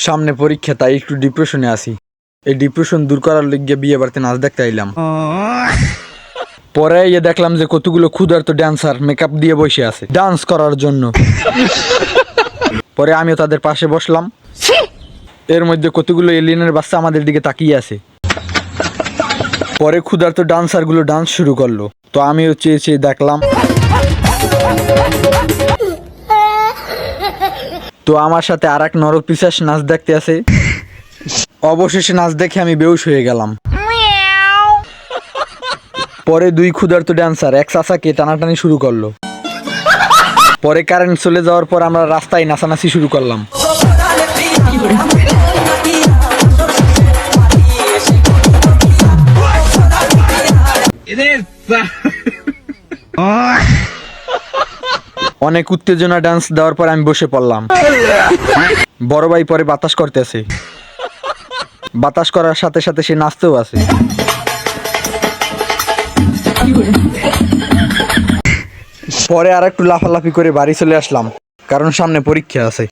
সামনে পরীক্ষা, তাই একটু ডিপ্রেশনে আছি। এই ডিপ্রেশন দূর করার লিগে বিয়ে বাড়িতে নাচ দেখতে আইলাম। পরে দেখলাম যে কতগুলো ক্ষুধার্ত ড্যান্সার মেকআপ দিয়ে বসে আছে ডান্স করার জন্য। পরে আমিও তাদের পাশে বসলাম। এর মধ্যে কতগুলো এলিয়েনের বাচ্চা আমাদের দিকে তাকিয়ে আছে। পরে ক্ষুধার্ত ডান্সার গুলো ডান্স শুরু করলো, তো আমিও চেয়ে চেয়ে দেখলাম। তো আমার সাথে আর এক নরপিশাচ নাচ দেখতে আছে। অবশেষে নাচ দেখে আমি বেহুশ হয়ে গেলাম। পরে দুই ক্ষুধার্ত ড্যান্সার এক চাচাকে টানাটানি শুরু করলো। পরে কারেন্ট চলে যাওয়ার পর আমরা রাস্তায় নাচানাচি শুরু করলাম। অনেক উত্তেজনা ডান্স দেওয়ার পর আমি বসে পড়লাম। বড় ভাই পরে বাতাস করতেছে, বাতাস করার সাথে সাথে সে নাচতেও আছে। পরে আর একটু লাফালাফি করে বাড়ি চলে আসলাম, কারণ সামনে পরীক্ষা আছে।